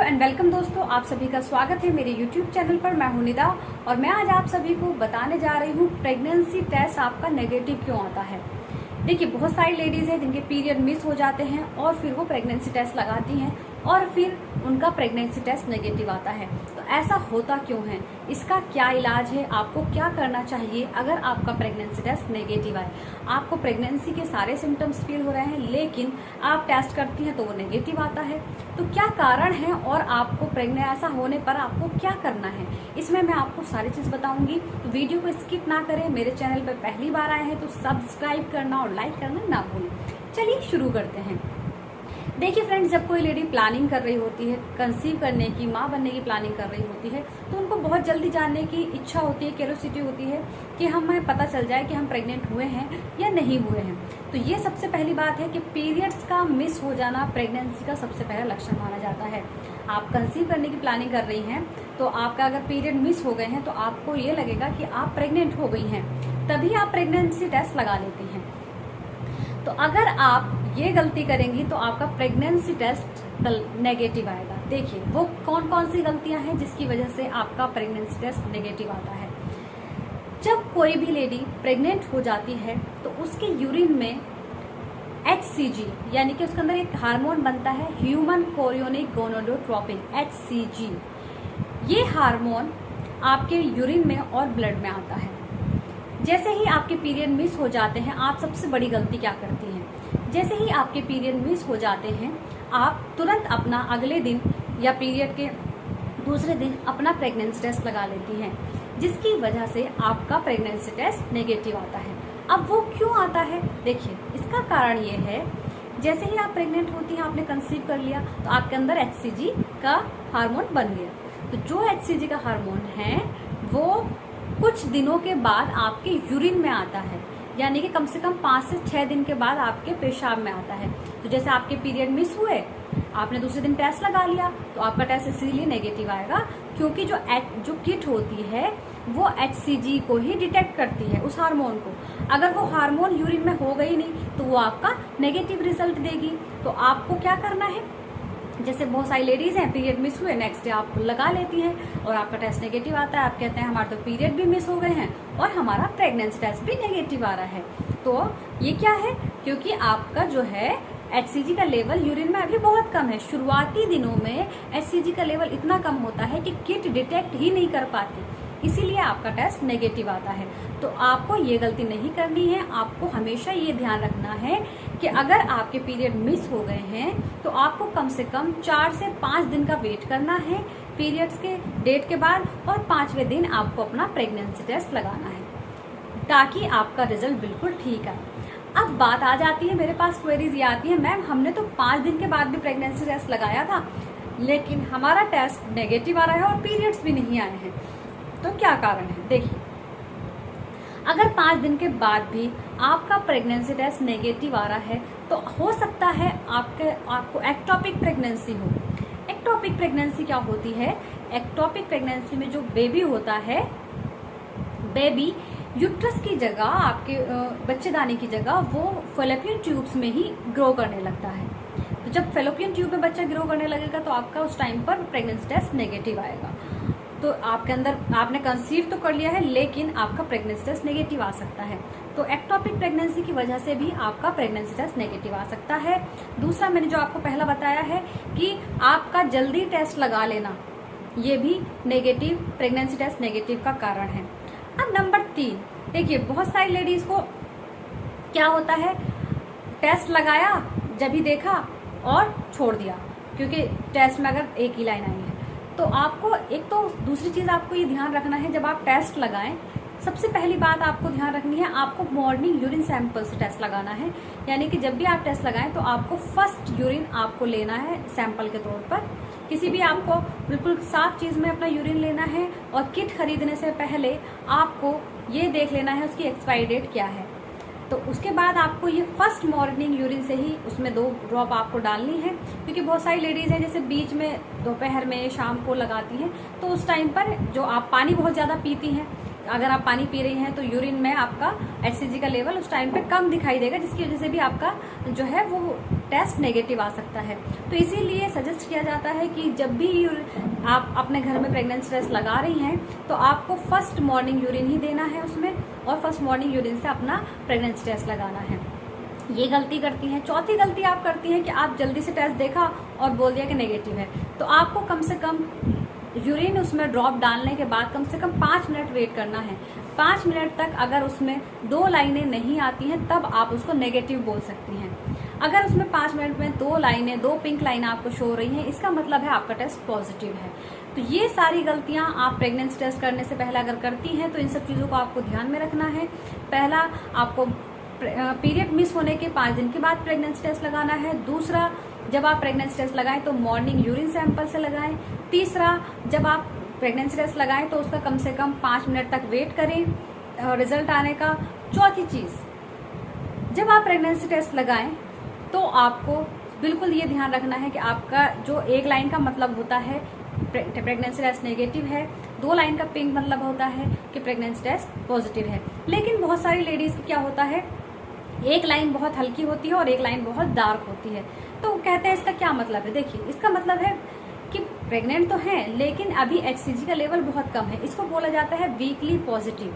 And welcome दोस्तों, आप सभी का स्वागत है मेरे यूट्यूब चैनल पर। मैं हूं निदा और मैं आज आप सभी को बताने जा रही हूं प्रेगनेंसी टेस्ट आपका नेगेटिव क्यों आता है। देखिए, बहुत सारी लेडीज हैं जिनके पीरियड मिस हो जाते हैं और फिर वो प्रेगनेंसी टेस्ट लगाती हैं और फिर उनका प्रेगनेंसी टेस्ट नेगेटिव आता है। तो ऐसा होता क्यों है, इसका क्या इलाज है, आपको क्या करना चाहिए अगर आपका प्रेगनेंसी टेस्ट नेगेटिव आए। आपको प्रेगनेंसी के सारे सिम्टम्स फील हो रहे हैं लेकिन आप टेस्ट करती हैं तो वो नेगेटिव आता है, तो क्या कारण है और आपको ऐसा होने पर आपको क्या करना है, इसमें मैं आपको सारी चीज बताऊंगी। तो वीडियो को स्किप ना करें। मेरे चैनल पर पहली बार आए हैं तो सब्सक्राइब करना और लाइक करना ना भूलें। चलिए शुरू करते हैं। देखिए फ्रेंड्स, जब कोई लेडी प्लानिंग कर रही होती है, कंसीव करने की, माँ बनने की प्लानिंग कर रही होती है, तो उनको बहुत जल्दी जानने की इच्छा होती है, क्यूरियोसिटी होती है कि हमें पता चल जाए कि हम प्रेग्नेंट हुए हैं या नहीं हुए हैं। तो ये सबसे पहली बात है कि पीरियड्स का मिस हो जाना प्रेगनेंसी का सबसे पहला लक्षण माना जाता है। आप कंसीव करने की प्लानिंग कर रही हैं तो आपका अगर पीरियड मिस हो गए हैं तो आपको ये लगेगा कि आप प्रेग्नेंट हो गई हैं, तभी आप प्रेगनेंसी टेस्ट लगा लेती हैं। तो अगर आप ये गलती करेंगी तो आपका प्रेगनेंसी टेस्ट नेगेटिव आएगा। देखिए, वो कौन कौन सी गलतियां हैं जिसकी वजह से आपका प्रेगनेंसी टेस्ट नेगेटिव आता है। जब कोई भी लेडी प्रेग्नेंट हो जाती है तो उसके यूरिन में HCG यानी कि उसके अंदर एक हार्मोन बनता है, ह्यूमन कोरियोनिक गोनाडोट्रोपिन HCG। ये हार्मोन आपके यूरिन में और ब्लड में आता है। जैसे ही आपके पीरियड मिस हो जाते हैं, आप सबसे बड़ी गलती क्या करती हैं, जैसे ही आपके पीरियड मिस हो जाते हैं आप तुरंत अपना अगले दिन या पीरियड के दूसरे दिन अपना प्रेगनेंसी टेस्ट लगा लेती हैं, जिसकी वजह से आपका प्रेगनेंसी टेस्ट नेगेटिव आता है। अब वो क्यों आता है, देखिए इसका कारण ये है, जैसे ही आप प्रेग्नेंट होती हैं, आपने कंसीव कर लिया तो आपके अंदर HCG का हार्मोन बन गया। तो जो HCG का हार्मोन है वो कुछ दिनों के बाद आपके यूरिन में आता है, यानी कि कम से कम 5 से 6 दिन के बाद आपके पेशाब में आता है। तो जैसे आपके पीरियड मिस हुए, आपने दूसरे दिन टेस्ट लगा लिया तो आपका टेस्ट इसीलिए नेगेटिव आएगा क्योंकि जो किट होती है वो HCG को ही डिटेक्ट करती है, उस हार्मोन को। अगर वो हार्मोन यूरिन में हो गई नहीं तो वो आपका नेगेटिव रिजल्ट देगी। तो आपको क्या करना है, जैसे बहुत सारी लेडीज हैं पीरियड मिस हुए, नेक्स्ट डे आप लगा लेती हैं और आपका टेस्ट नेगेटिव आता है। आप कहते हैं हमारे तो पीरियड भी मिस हो गए हैं और हमारा प्रेगनेंसी टेस्ट भी नेगेटिव आ रहा है। तो ये क्या है, क्योंकि आपका जो है HCG का लेवल यूरिन में अभी बहुत कम है। शुरुआती दिनों में HCG का लेवल इतना कम होता है कि किट डिटेक्ट ही नहीं कर पाती, इसीलिए आपका टेस्ट नेगेटिव आता है। तो आपको ये गलती नहीं करनी है। आपको हमेशा ये ध्यान रखना है कि अगर आपके पीरियड मिस हो गए हैं तो आपको कम से कम 4 से 5 दिन का वेट करना है पीरियड्स के डेट के बाद, और 5वें दिन आपको अपना प्रेगनेंसी टेस्ट लगाना है ताकि आपका रिजल्ट बिल्कुल ठीक आए। अब बात आ जाती है, मेरे पास क्वेरीज ये आती है, मैम हमने तो 5 दिन के बाद भी प्रेगनेंसी टेस्ट लगाया था लेकिन हमारा टेस्ट नेगेटिव आ रहा है और पीरियड्स भी नहीं आए हैं, तो क्या कारण है। देखिए, अगर 5 दिन के बाद भी आपका प्रेगनेंसी टेस्ट नेगेटिव आ रहा है तो हो सकता है आपको एक्टोपिक प्रेगनेंसी हो। एक्टोपिक प्रेगनेंसी क्या होती है, एक्टोपिक प्रेगनेंसी में जो बेबी होता है, बेबी यूट्रस की जगह, आपके बच्चेदानी की जगह वो फैलोपियन ट्यूब्स में ही ग्रो करने लगता है। तो जब फैलोपियन ट्यूब में बच्चा ग्रो करने लगेगा तो आपका उस टाइम पर प्रेगनेंसी टेस्ट नेगेटिव आएगा। तो आपके अंदर आपने कंसीव तो कर लिया है लेकिन आपका प्रेगनेंसी टेस्ट नेगेटिव आ सकता है। तो एक्टोपिक प्रेगनेंसी की वजह से भी आपका प्रेगनेंसी टेस्ट नेगेटिव आ सकता है। दूसरा, मैंने जो आपको पहला बताया है कि आपका जल्दी टेस्ट लगा लेना, ये भी नेगेटिव प्रेगनेंसी टेस्ट नेगेटिव का कारण है। अब नंबर 3, देखिए बहुत सारी लेडीज को क्या होता है, टेस्ट लगाया, जब ही देखा और छोड़ दिया, क्योंकि टेस्ट में अगर एक ही लाइन आई है। तो आपको एक तो दूसरी चीज आपको ये ध्यान रखना है, जब आप टेस्ट लगाएं सबसे पहली बात आपको ध्यान रखनी है, आपको मॉर्निंग यूरिन सैंपल से टेस्ट लगाना है। यानी कि जब भी आप टेस्ट लगाएं तो आपको फर्स्ट यूरिन आपको लेना है सैंपल के तौर पर। किसी भी आपको बिल्कुल साफ चीज में अपना यूरिन लेना है और किट खरीदने से पहले आपको ये देख लेना है उसकी एक्सपायरी डेट क्या है। तो उसके बाद आपको ये फर्स्ट मॉर्निंग यूरिन से ही उसमें 2 ड्रॉप आपको डालनी है, क्योंकि बहुत सारी लेडीज हैं जैसे बीच में दोपहर में शाम को लगाती हैं, तो उस टाइम पर जो आप पानी बहुत ज़्यादा पीती हैं, अगर आप पानी पी रही हैं तो यूरिन में आपका HCG का लेवल उस टाइम पे कम दिखाई देगा, जिसकी वजह से भी आपका जो है वो टेस्ट नेगेटिव आ सकता है। तो इसीलिए सजेस्ट किया जाता है कि जब भी आप अपने घर में प्रेगनेंसी टेस्ट लगा रही हैं तो आपको फर्स्ट मॉर्निंग यूरिन ही देना है उसमें, और फर्स्ट मॉर्निंग यूरिन से अपना प्रेगनेंसी टेस्ट लगाना है। ये गलती करती हैं। चौथी गलती आप करती हैं कि आप जल्दी से टेस्ट देखा और बोल दिया कि नेगेटिव है। तो आपको कम से कम यूरिन उसमें ड्रॉप डालने के बाद कम से कम 5 मिनट वेट करना है। 5 मिनट तक अगर उसमें 2 लाइनें नहीं आती हैं तब आप उसको नेगेटिव बोल सकती हैं। अगर उसमें 5 मिनट में 2 लाइनें, 2 पिंक लाइनें आपको शो हो रही हैं, इसका मतलब है आपका टेस्ट पॉजिटिव है। तो ये सारी गलतियां आप प्रेगनेंसी टेस्ट करने से पहले अगर करती हैं तो इन सब चीज़ों को आपको ध्यान में रखना है। पहला, आपको पीरियड मिस होने के 5 दिन के बाद प्रेगनेंसी टेस्ट लगाना है। दूसरा, जब आप प्रेगनेंसी टेस्ट लगाएं तो मॉर्निंग यूरिन सैंपल से लगाएं। तीसरा, जब आप प्रेगनेंसी टेस्ट लगाएं तो उसका कम से कम 5 मिनट तक वेट करें रिजल्ट आने का। चौथी चीज, जब आप प्रेगनेंसी टेस्ट लगाएं तो आपको बिल्कुल ये ध्यान रखना है कि आपका जो 1 लाइन का मतलब होता है प्रेगनेंसी टेस्ट नेगेटिव है, 2 लाइन का पिंक मतलब होता है कि प्रेगनेंसी टेस्ट पॉजिटिव है। लेकिन बहुत सारी लेडीज क्या होता है, 1 लाइन बहुत हल्की होती है और 1 लाइन बहुत डार्क होती है। तो कहते हैं इसका क्या मतलब है। देखिए, इसका मतलब है कि प्रेग्नेंट तो हैं लेकिन अभी HCG का लेवल बहुत कम है। इसको बोला जाता है वीकली पॉजिटिव,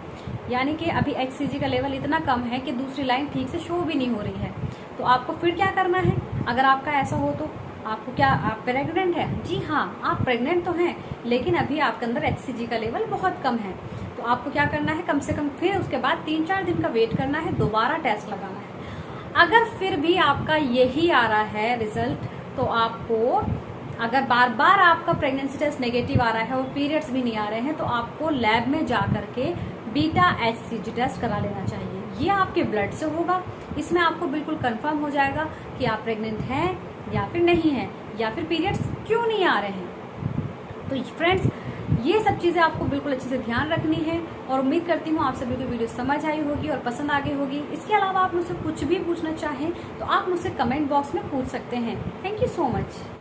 यानी कि अभी HCG का लेवल इतना कम है कि दूसरी लाइन ठीक से शो भी नहीं हो रही है। तो आपको फिर क्या करना है, अगर आपका ऐसा हो तो आपको क्या, आप प्रेग्नेंट हैं? जी हाँ, आप प्रेग्नेंट तो हैं लेकिन अभी आपके अंदर HCG का लेवल बहुत कम है। तो आपको क्या करना है, कम से कम फिर उसके बाद 3-4 दिन का वेट करना है, दोबारा टेस्ट लगाना है। अगर फिर भी आपका यही आ रहा है रिजल्ट, तो आपको, अगर बार बार आपका प्रेगनेंसी टेस्ट नेगेटिव आ रहा है और पीरियड्स भी नहीं आ रहे हैं, तो आपको लैब में जा करके बीटा HCG टेस्ट करा लेना चाहिए। ये आपके ब्लड से होगा, इसमें आपको बिल्कुल कंफर्म हो जाएगा कि आप प्रेग्नेंट हैं या फिर नहीं हैं, या फिर पीरियड्स क्यों नहीं आ रहे हैं। तो फ्रेंड्स, ये सब चीज़ें आपको बिल्कुल अच्छे से ध्यान रखनी है, और उम्मीद करती हूँ आप सभी को वीडियो समझ आई होगी और पसंद आ गई होगी। इसके अलावा आप मुझसे कुछ भी पूछना चाहें तो आप मुझसे कमेंट बॉक्स में पूछ सकते हैं। Thank you so much.